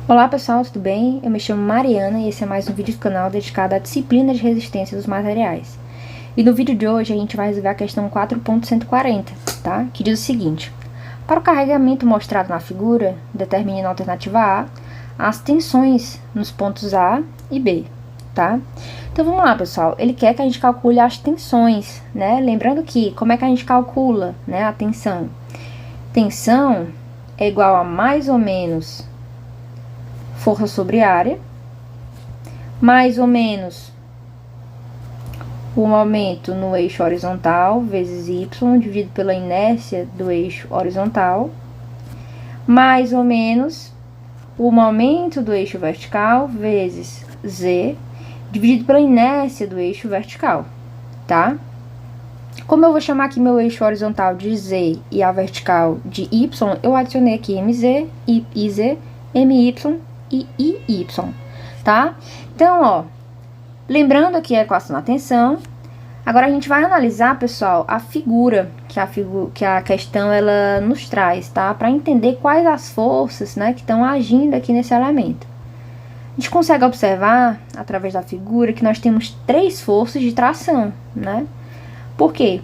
Olá pessoal, tudo bem? Eu me chamo Mariana e esse é mais um vídeo do canal dedicado à disciplina de resistência dos materiais. E no vídeo de hoje a gente vai resolver a questão 4.140, tá? Que diz o seguinte: para o carregamento mostrado na figura, determine na alternativa A as tensões nos pontos A e B, tá? Então vamos lá, pessoal. Ele quer que a gente calcule as tensões, né? Lembrando que como é que a gente calcula, né, a tensão? Tensão é igual a mais ou menos força sobre área, mais ou menos o momento no eixo horizontal vezes y dividido pela inércia do eixo horizontal, mais ou menos o momento do eixo vertical vezes z dividido pela inércia do eixo vertical, tá? Como eu vou chamar aqui meu eixo horizontal de z e a vertical de y, eu adicionei aqui mz, iz, my e IY, tá? Então, ó, lembrando aqui a equação da tensão, agora a gente vai analisar, pessoal, a figura que a questão ela nos traz, tá? Para entender quais as forças, né, que estão agindo aqui nesse elemento. A gente consegue observar, através da figura, que nós temos 3 forças de tração, né? Por quê?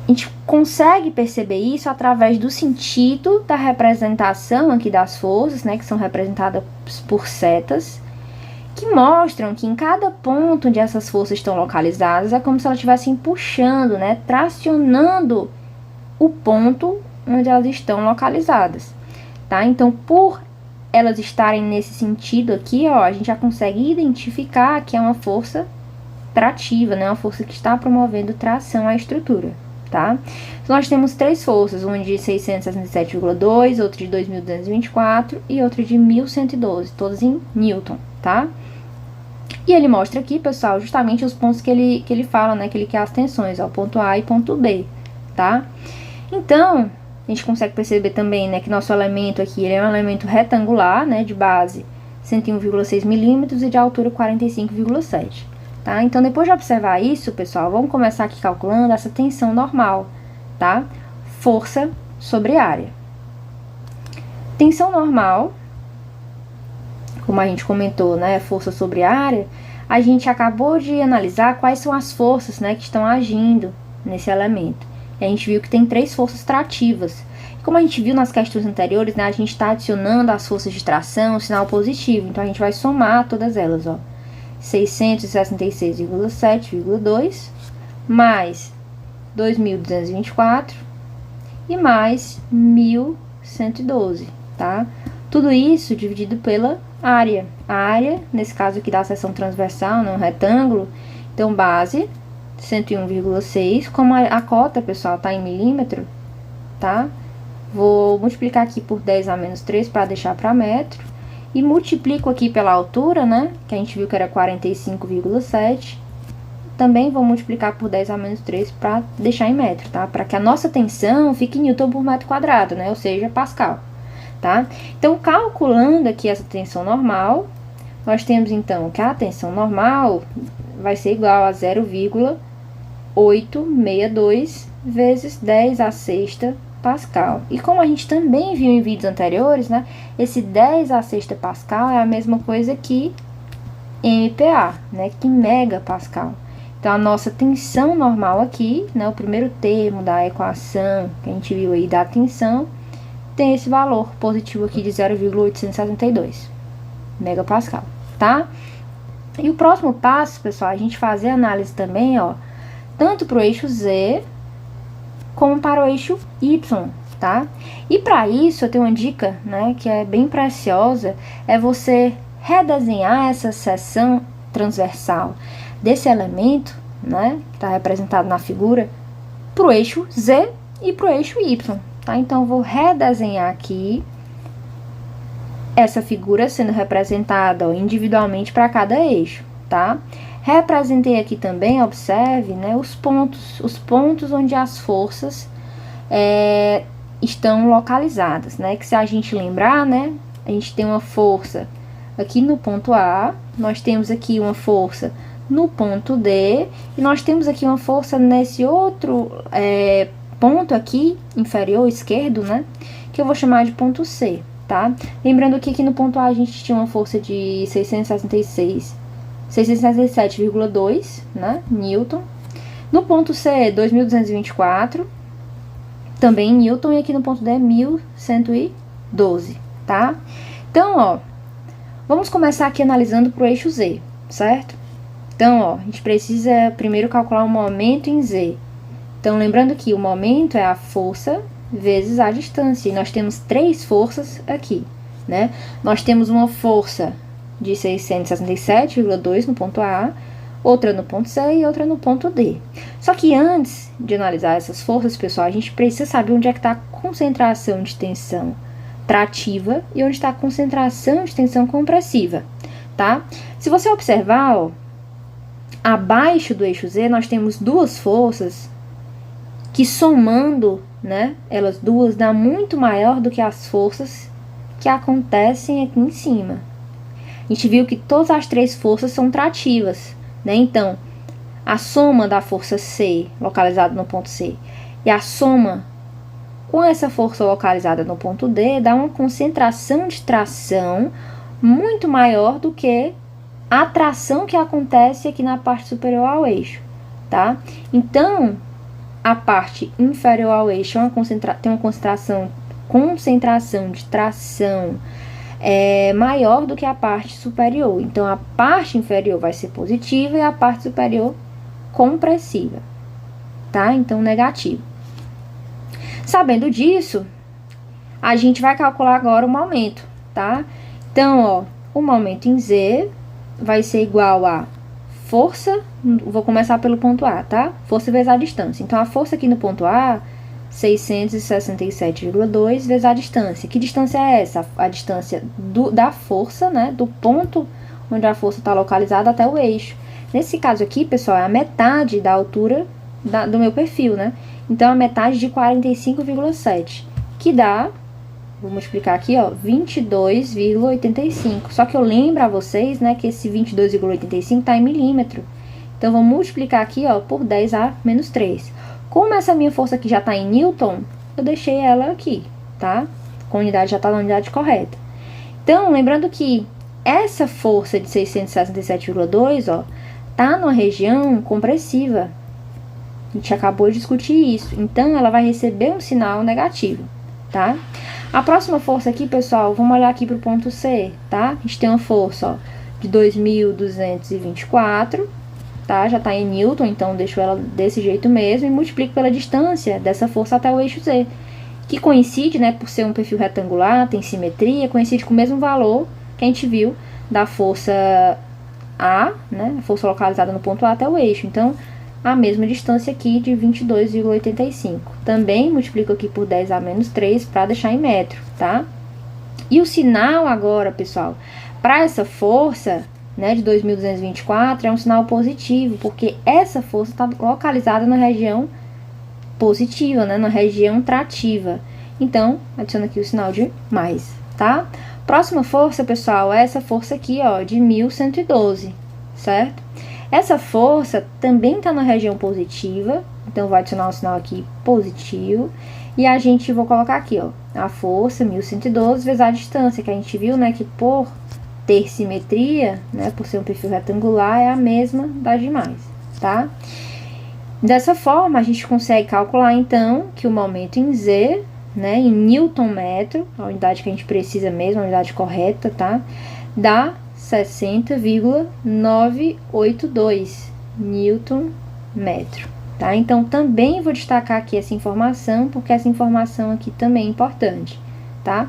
A gente consegue perceber isso através do sentido da representação aqui das forças, né, que são representadas por setas, que mostram que em cada ponto onde essas forças estão localizadas é como se elas estivessem puxando, né, tracionando o ponto onde elas estão localizadas, tá? Então, por elas estarem nesse sentido aqui, ó, a gente já consegue identificar que é uma força trativa, né, uma força que está promovendo tração à estrutura. Tá? Então, nós temos 3 forças, uma de 667,2, outra de 2.224 e outra de 1.112, todas em Newton, tá? E ele mostra aqui, pessoal, justamente os pontos que ele fala, né, que ele quer as tensões, ó, ponto A e ponto B, tá? Então, a gente consegue perceber também, né, que nosso elemento aqui, ele é um elemento retangular, né, de base 101,6 milímetros e de altura 45,7. Tá? Então, depois de observar isso, pessoal, vamos começar aqui calculando essa tensão normal, tá? Força sobre área. Tensão normal, como a gente comentou, né? Força sobre área, a gente acabou de analisar quais são as forças, né, que estão agindo nesse elemento. E a gente viu que tem 3 forças trativas. Como a gente viu nas questões anteriores, né, a gente está adicionando as forças de tração, o sinal positivo. Então, a gente vai somar todas elas, ó. 666,7,2 mais 2.224 e mais 1.112, tá? Tudo isso dividido pela área. A área, nesse caso aqui da seção transversal, né, um retângulo, então base 101,6, como a cota, pessoal, tá em milímetro, tá? Vou multiplicar aqui por 10 a menos 3 para deixar para metro. E multiplico aqui pela altura, né, que a gente viu que era 45,7. Também vou multiplicar por 10 a menos 3 para deixar em metro, tá? Para que a nossa tensão fique em Newton por metro quadrado, né? Ou seja, Pascal, tá? Então, calculando aqui essa tensão normal, nós temos, então, que a tensão normal vai ser igual a 0,862 vezes 10 a sexta Pascal. E como a gente também viu em vídeos anteriores, né, esse 10 a sexta Pascal é a mesma coisa que MPa, né, que megapascal. Então, a nossa tensão normal aqui, né, o primeiro termo da equação que a gente viu aí da tensão, tem esse valor positivo aqui de 0,862 megapascal, tá? E o próximo passo, pessoal, a gente fazer análise também, ó, tanto para o eixo Z como para o eixo Y, tá? E para isso, eu tenho uma dica, né, que é bem preciosa, é você redesenhar essa seção transversal desse elemento, né, que está representado na figura, para o eixo Z e para o eixo Y, tá? Então, eu vou redesenhar aqui essa figura sendo representada, ó, individualmente para cada eixo, tá? Representei aqui também, observe, né, os pontos onde as forças estão localizadas, né? Que se a gente lembrar, né, a gente tem uma força aqui no ponto A, nós temos aqui uma força no ponto D, e nós temos aqui uma força nesse outro ponto aqui, inferior esquerdo, né, que eu vou chamar de ponto C, tá? Lembrando que aqui no ponto A a gente tinha uma força de 667,2, né, Newton. No ponto C, 2.224, também Newton, e aqui no ponto D, 1.112, tá? Então, ó, vamos começar aqui analisando para o eixo Z, certo? Então, ó, a gente precisa primeiro calcular o momento em Z. Então, lembrando que o momento é a força vezes a distância, e nós temos 3 forças aqui, né? Nós temos uma força de 667,2 no ponto A, outra no ponto C e outra no ponto D. Só que antes de analisar essas forças, pessoal, a gente precisa saber onde é que está a concentração de tensão trativa e onde está a concentração de tensão compressiva, tá? Se você observar, ó, abaixo do eixo Z, nós temos duas forças que, somando, né, elas duas, dá muito maior do que as forças que acontecem aqui em cima. A gente viu que todas as 3 forças são trativas, né? Então, a soma da força C, localizada no ponto C, e a soma com essa força localizada no ponto D, dá uma concentração de tração muito maior do que a tração que acontece aqui na parte superior ao eixo, tá? Então, a parte inferior ao eixo tem uma concentração de tração maior do que a parte superior. Então, a parte inferior vai ser positiva e a parte superior compressiva, tá? Então, negativo. Sabendo disso, a gente vai calcular agora o momento, tá? Então, ó, o momento em Z vai ser igual a força, vou começar pelo ponto A, tá? Força vezes a distância. Então, a força aqui no ponto A, 667,2 vezes a distância. Que distância é essa? A distância da força, né? Do ponto onde a força está localizada até o eixo. Nesse caso aqui, pessoal, é a metade da altura do meu perfil, né? Então, a metade de 45,7, que dá, vou multiplicar aqui, ó, 22,85. Só que eu lembro a vocês, né, que esse 22,85 tá em milímetro. Então, vou multiplicar aqui, ó, por 10 a menos 3. Como essa minha força aqui já tá em Newton, eu deixei ela aqui, tá? Com a unidade já tá na unidade correta. Então, lembrando que essa força de 667,2, ó, tá numa região compressiva. A gente acabou de discutir isso. Então, ela vai receber um sinal negativo, tá? A próxima força aqui, pessoal, vamos olhar aqui para o ponto C, tá? A gente tem uma força, ó, de 2.224, tá? Já tá em Newton, então deixo ela desse jeito mesmo e multiplico pela distância dessa força até o eixo Z, que coincide, né, por ser um perfil retangular, tem simetria, coincide com o mesmo valor que a gente viu da força A, né? A força localizada no ponto A até o eixo. Então, a mesma distância aqui de 22,85. Também multiplico aqui por 10 a menos 3 para deixar em metro, tá? E o sinal agora, pessoal, para essa força, né, de 2.224 é um sinal positivo, porque essa força está localizada na região positiva, né, na região trativa. Então, adiciono aqui o sinal de mais, tá? Próxima força, pessoal, é essa força aqui, ó, de 1.112, certo? Essa força também está na região positiva, então vou adicionar um sinal aqui positivo. E a gente, vou colocar aqui, ó, a força 1.112 vezes a distância, que a gente viu, né, que por ter simetria, né, por ser um perfil retangular, é a mesma das demais, tá? Dessa forma, a gente consegue calcular, então, que o momento em Z, né, em Newton metro, a unidade que a gente precisa mesmo, a unidade correta, tá? Dá 60,982 Newton metro, tá? Então, também vou destacar aqui essa informação, porque essa informação aqui também é importante, tá?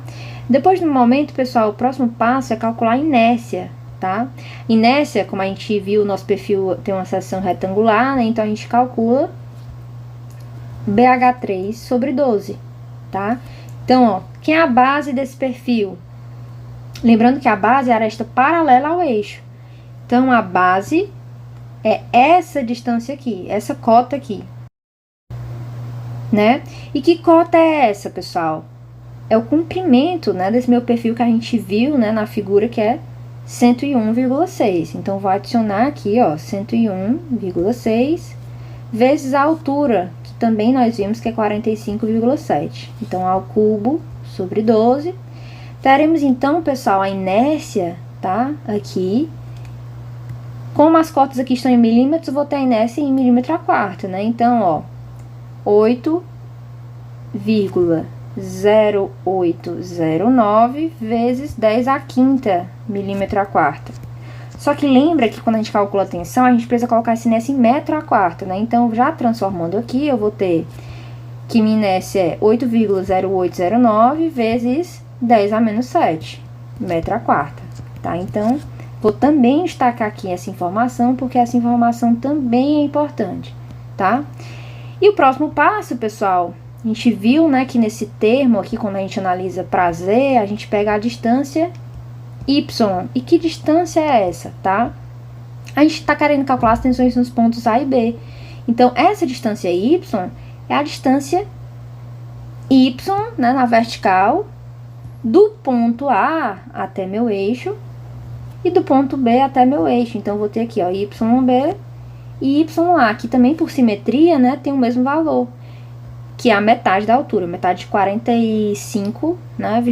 Depois do momento, pessoal, o próximo passo é calcular a inércia, tá? Inércia, como a gente viu, o nosso perfil tem uma seção retangular, né? Então, a gente calcula BH3 sobre 12, tá? Então, ó, quem é a base desse perfil? Lembrando que a base é a aresta paralela ao eixo. Então, a base é essa distância aqui, essa cota aqui, né? E que cota é essa, pessoal? É o comprimento, né, desse meu perfil que a gente viu, né, na figura, que é 101,6. Então, vou adicionar aqui, ó, 101,6 vezes a altura, que também nós vimos que é 45,7. Então, ao cubo sobre 12. Teremos então, pessoal, a inércia, tá? Aqui. Como as cotas aqui estão em milímetros, eu vou ter a inércia em milímetro a quarta, né? Então, ó, 8,0809 vezes 10 a quinta milímetro a quarta. Só que lembra que quando a gente calcula a tensão, a gente precisa colocar essa inércia em metro a quarta, né? Então, já transformando aqui, eu vou ter que minha inércia é 8,0809 vezes 10 a menos 7 metro a quarta, tá? Então, vou também destacar aqui essa informação, porque essa informação também é importante, tá? E o próximo passo, pessoal, a gente viu, né, que nesse termo aqui, quando a gente analisa para Z, a gente pega a distância Y. E que distância é essa, tá? A gente está querendo calcular as tensões nos pontos A e B. Então, essa distância Y é a distância Y, né, na vertical, do ponto A até meu eixo e do ponto B até meu eixo. Então, eu vou ter aqui, ó, YB e YA, que também por simetria, né, tem o mesmo valor, que é a metade da altura, metade de 45,7, né,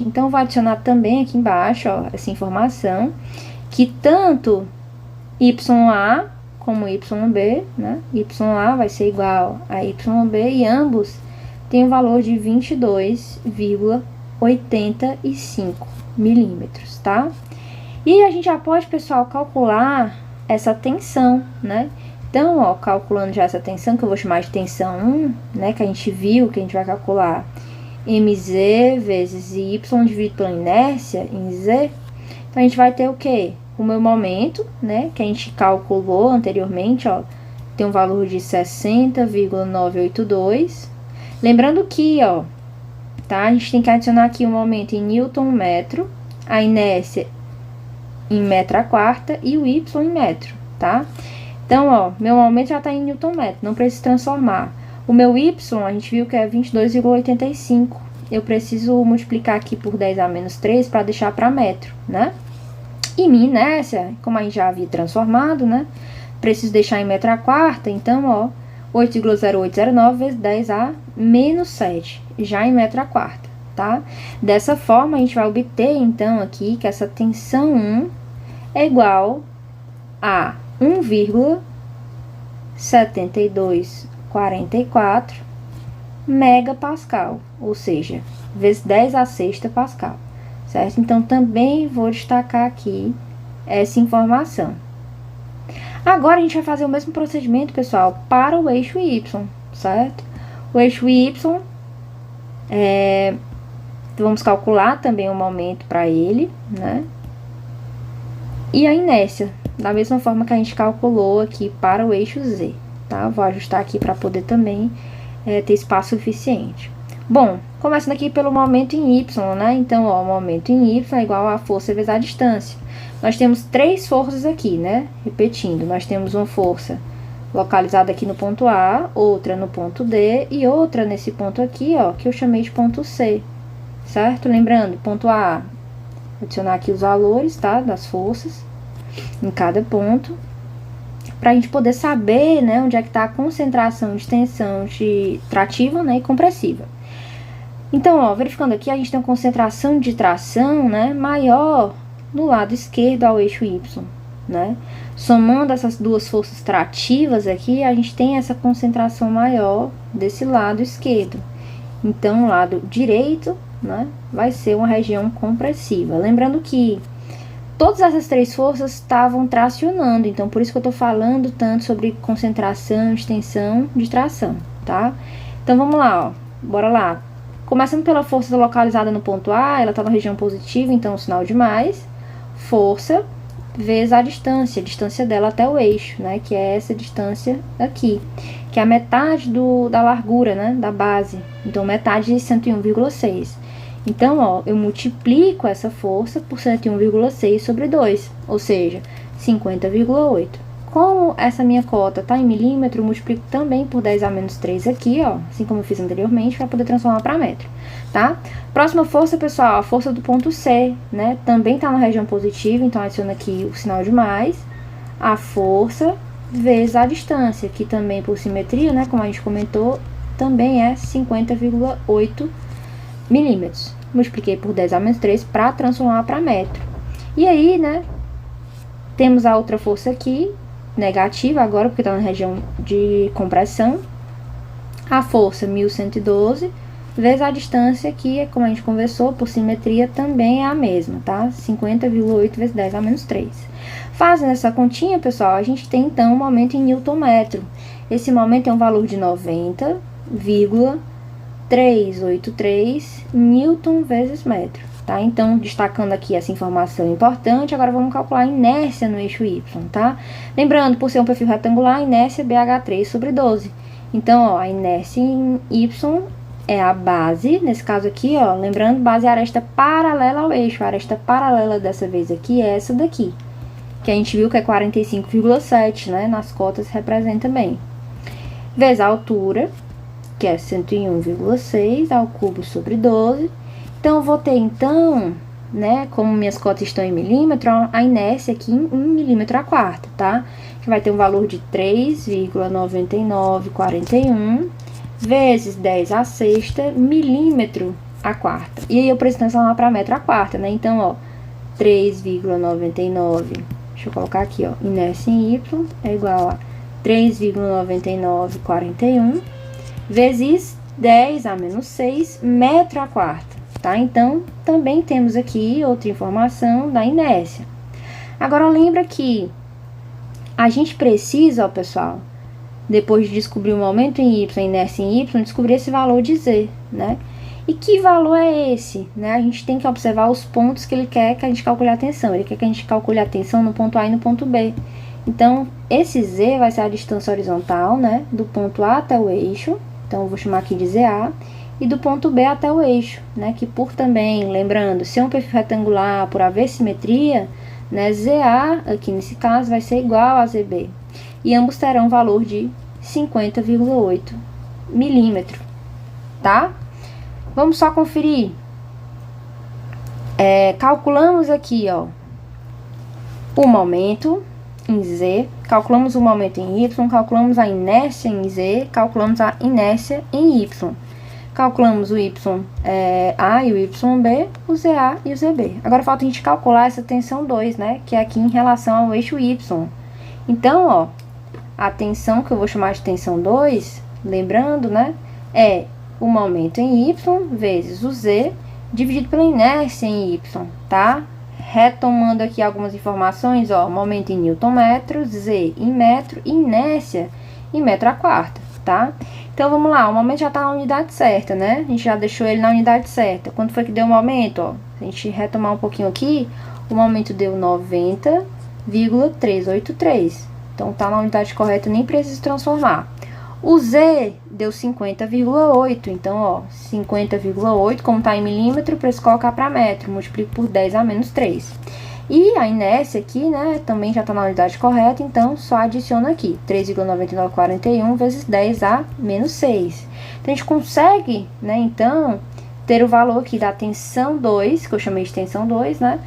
Então, eu vou adicionar também aqui embaixo, ó, essa informação, que tanto YA como YB, né, YA vai ser igual a YB, e ambos têm um valor de 22,85 milímetros, tá? E a gente já pode, pessoal, calcular essa tensão, né? Então, ó, calculando já essa tensão, que eu vou chamar de tensão 1, né? Que a gente viu, que a gente vai calcular mz vezes y dividido pela inércia em z. Então, a gente vai ter o quê? O meu momento, né? Que a gente calculou anteriormente, ó. Tem um valor de 60,982. Lembrando que, ó, tá? A gente tem que adicionar aqui o momento em Newton-metro, a inércia em metro a quarta e o y em metro, tá? Então, ó, meu momento já tá em Newton-metro, não preciso transformar. O meu y, a gente viu que é 22,85. Eu preciso multiplicar aqui por 10 a menos 3 para deixar para metro, né? E minha inércia, como a gente já havia transformado, né? Preciso deixar em metro a quarta, então, ó, 8,0809 vezes 10 a menos 7, já em metro a quarta, tá? Dessa forma, a gente vai obter, então, aqui, que essa tensão 1 é igual a 1,7244 megapascal, ou seja, vezes 10 a sexta pascal, certo? Então, também vou destacar aqui essa informação. Agora, a gente vai fazer o mesmo procedimento, pessoal, para o eixo Y, certo? O eixo Y, vamos calcular também o momento para ele, né? E a inércia, da mesma forma que a gente calculou aqui para o eixo Z, tá? Vou ajustar aqui para poder também ter espaço suficiente. Bom, começando aqui pelo momento em Y, né? Então, ó, o momento em Y é igual a força vezes a distância. Nós temos três forças aqui, né? Repetindo, nós temos uma força localizada aqui no ponto A, outra no ponto D e outra nesse ponto aqui, ó, que eu chamei de ponto C, certo? Lembrando, ponto A, adicionar aqui os valores, tá? Das forças em cada ponto, para a gente poder saber, né, onde é que está a concentração de tensão de trativa, né, e compressiva. Então, ó, verificando aqui, a gente tem uma concentração de tração, né, maior no lado esquerdo ao eixo Y, né? Somando essas duas forças trativas aqui, a gente tem essa concentração maior desse lado esquerdo. Então, o lado direito, né, vai ser uma região compressiva. Lembrando que todas essas três forças estavam tracionando, então por isso que eu tô falando tanto sobre concentração de tensão de tração, tá? Então, vamos lá, ó, bora lá. Começando pela força localizada no ponto A, ela tá na região positiva, então o sinal de mais. Força vezes a distância dela até o eixo, né? Que é essa distância aqui, que é a metade da largura, né? Da base. Então, metade de 101,6. Então, ó, eu multiplico essa força por 101,6 sobre 2, ou seja, 50,8. Como essa minha cota tá em milímetro, eu multiplico também por 10 a menos 3 aqui, ó, assim como eu fiz anteriormente, para poder transformar para metro, tá? Próxima força, pessoal, a força do ponto C, né? Também tá na região positiva, então adiciona aqui o sinal de mais, a força vezes a distância, que também por simetria, né, como a gente comentou, também é 50,8 milímetros, multipliquei por 10 a menos 3 para transformar para metro. E aí, né, temos a outra força aqui, negativa agora, porque está na região de compressão. A força 1112, vezes a distância que, como a gente conversou, por simetria também é a mesma, tá? 50,8 vezes 10 a menos 3. Fazendo essa continha, pessoal, a gente tem então um momento em newton-metro. Esse momento tem um valor de 90,383 newton vezes metro, tá? Então, destacando aqui essa informação importante, agora vamos calcular a inércia no eixo Y, tá? Lembrando, por ser um perfil retangular, a inércia é BH3 sobre 12. Então, ó, a inércia em Y é a base, nesse caso aqui, ó, lembrando, base é a aresta paralela ao eixo. A aresta paralela dessa vez aqui é essa daqui, que a gente viu que é 45,7, né? Nas cotas representa bem. Vezes a altura, que é 101,6 ao cubo sobre 12. Então, eu vou ter, então, né, como minhas cotas estão em milímetro, a inércia aqui em milímetro a quarta, tá? Que vai ter um valor de 3,9941 vezes 10 a sexta milímetro a quarta. E aí eu preciso transformar para metro a quarta, né? Então, ó, 3,99, deixa eu colocar aqui, ó, inércia em Y é igual a 3,9941 vezes 10 a menos 6 metro a quarta, tá? Então, também temos aqui outra informação da inércia. Agora, lembra que a gente precisa, ó, pessoal, depois de descobrir o momento em Y, a inércia em Y, descobrir esse valor de Z, né? E que valor é esse, né? A gente tem que observar os pontos que ele quer que a gente calcule a tensão. Ele quer que a gente calcule a tensão no ponto A e no ponto B. Então, esse Z vai ser a distância horizontal, né? Do ponto A até o eixo. Então, eu vou chamar aqui de ZA. E do ponto B até o eixo, né? Que por também, lembrando, se é um perfil retangular, por haver simetria, né? ZA, aqui nesse caso, vai ser igual a ZB. E ambos terão valor de 50,8 milímetro, tá? Vamos só conferir. Calculamos aqui, ó, o momento em Z, calculamos o momento em Y, calculamos a inércia em Z, calculamos a inércia em Y. Calculamos o YA e o YB, o ZA e o ZB. Agora falta a gente calcular essa tensão 2, né? Que é aqui em relação ao eixo Y. Então, ó, a tensão que eu vou chamar de tensão 2, lembrando, né? É o momento em Y vezes o Z dividido pela inércia em Y, tá? Retomando aqui algumas informações, ó, momento em newton-metro, Z em metro e inércia em metro a quarta, tá? Então, vamos lá, o momento já tá na unidade certa, né? A gente já deixou ele na unidade certa. Quanto foi que deu o momento, ó? Se a gente retomar um pouquinho aqui, o momento deu 90,383. Então, tá na unidade correta, nem precisa transformar. O Z deu 50,8, então, ó, 50,8, como tá em milímetro, preciso colocar para metro, multiplico por 10 a menos 3. E a inércia aqui, né, também já tá na unidade correta, então, só adiciono aqui, 3,9941 vezes 10 a menos 6. Então, a gente consegue, né, então, ter o valor aqui da tensão 2, que eu chamei de tensão 2, né,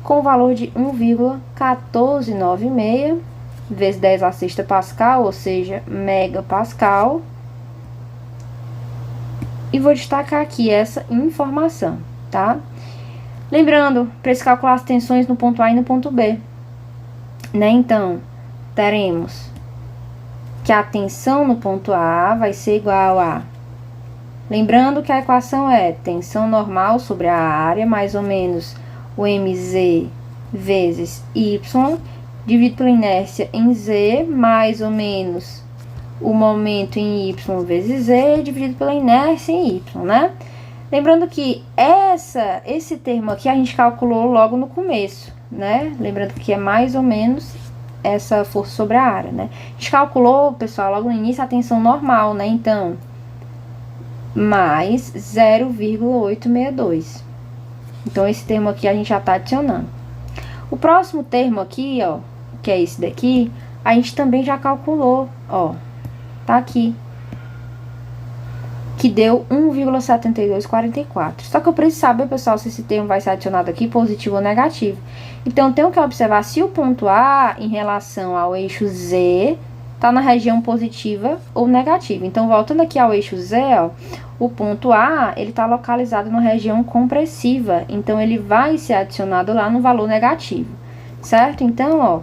com o valor de 1,1496 vezes 10 a sexta pascal, ou seja, megapascal. E vou destacar aqui essa informação, tá? Lembrando, para se calcular as tensões no ponto A e no ponto B, né? Então, teremos que a tensão no ponto A vai ser igual a... Lembrando que a equação é tensão normal sobre a área, mais ou menos o mz vezes y, dividido pela inércia em z, mais ou menos o momento em y vezes z, dividido pela inércia em y, né? Lembrando que esse termo aqui a gente calculou logo no começo, né? Lembrando que é mais ou menos essa força sobre a área, né? A gente calculou, pessoal, logo no início a tensão normal, né? Então, mais 0,862. Então, esse termo aqui a gente já tá adicionando. O próximo termo aqui, ó, que é esse daqui, a gente também já calculou, ó, tá aqui, que deu 1,7244. Só que eu preciso saber, pessoal, se esse termo vai ser adicionado aqui, positivo ou negativo. Então, tenho que observar se o ponto A, em relação ao eixo Z, tá na região positiva ou negativa. Então, voltando aqui ao eixo Z, ó, o ponto A, ele tá localizado na região compressiva. Então, ele vai ser adicionado lá no valor negativo, certo? Então, ó,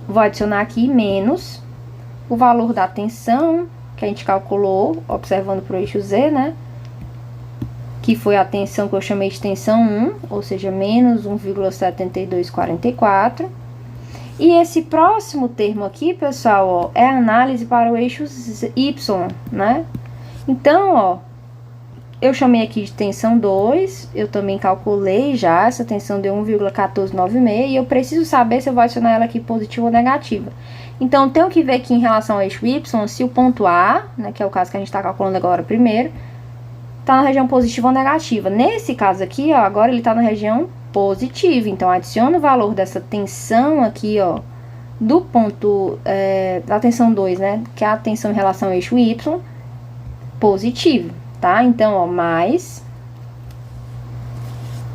vou adicionar aqui menos o valor da tensão, que a gente calculou, observando pro eixo Z, né? Que foi a tensão que eu chamei de tensão 1, ou seja, menos 1,7244. E esse próximo termo aqui, pessoal, ó, é análise para o eixo Y, né? Então, ó, eu chamei aqui de tensão 2, eu também calculei já, essa tensão deu 1,1496, e eu preciso saber se eu vou adicionar ela aqui positiva ou negativa. Então, eu tenho que ver aqui em relação ao eixo Y, se o ponto A, né, que é o caso que a gente está calculando agora primeiro, tá na região positiva ou negativa. Nesse caso aqui, ó, agora ele tá na região positiva. Então, adiciona o valor dessa tensão aqui, ó, do ponto, da tensão 2, né, que é a tensão em relação ao eixo Y, positivo, tá? Então, ó, mais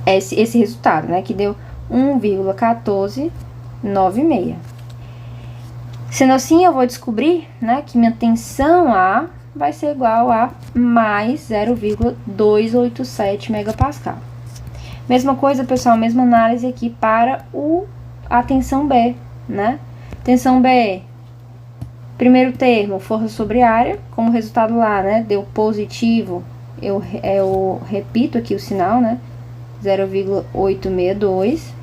esse resultado, né, que deu 1,1496. Sendo assim, eu vou descobrir, né, que minha tensão A vai ser igual a mais 0,287 megapascal. Mesma coisa, pessoal, mesma análise aqui para a tensão B, né? Tensão B, primeiro termo, força sobre área, como resultado lá, né, deu positivo, eu repito aqui o sinal, né, 0,862.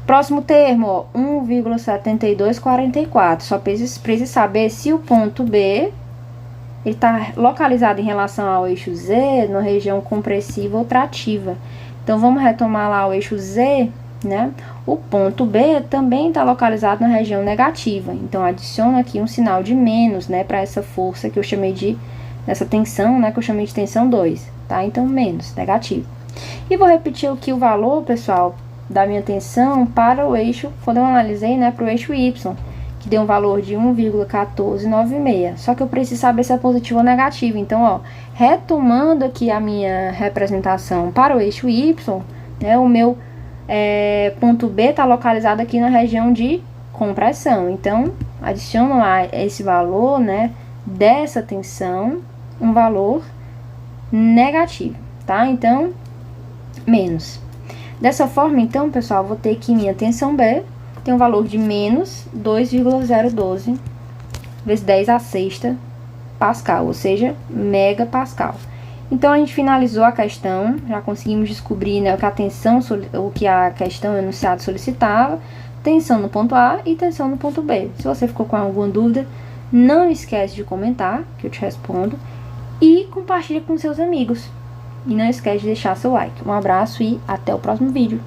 Próximo termo, ó, 1,7244, só precisa saber se o ponto B ele está localizado em relação ao eixo Z, na região compressiva ou trativa. Então, vamos retomar lá o eixo Z, né? O ponto B também está localizado na região negativa. Então, adiciono aqui um sinal de menos, né? Para essa força que eu chamei de, essa tensão, né? Que eu chamei de tensão 2, tá? Então, menos, negativo. E vou repetir aqui o valor, pessoal, da minha tensão para o eixo, quando eu analisei, né? Para o eixo Y, que deu um valor de 1,1496. Só que eu preciso saber se é positivo ou negativo. Então, ó, retomando aqui a minha representação para o eixo Y, né, o meu ponto B está localizado aqui na região de compressão. Então, adiciono lá esse valor, né, dessa tensão, um valor negativo, tá? Então, menos. Dessa forma, então, pessoal, vou ter que minha tensão B tem um valor de menos 2,012 vezes 10 a sexta pascal, ou seja, megapascal. Então, a gente finalizou a questão, já conseguimos descobrir, né, o que a questão, o enunciado solicitava, tensão no ponto A e tensão no ponto B. Se você ficou com alguma dúvida, não esquece de comentar, que eu te respondo, e compartilha com seus amigos. E não esquece de deixar seu like. Um abraço e até o próximo vídeo.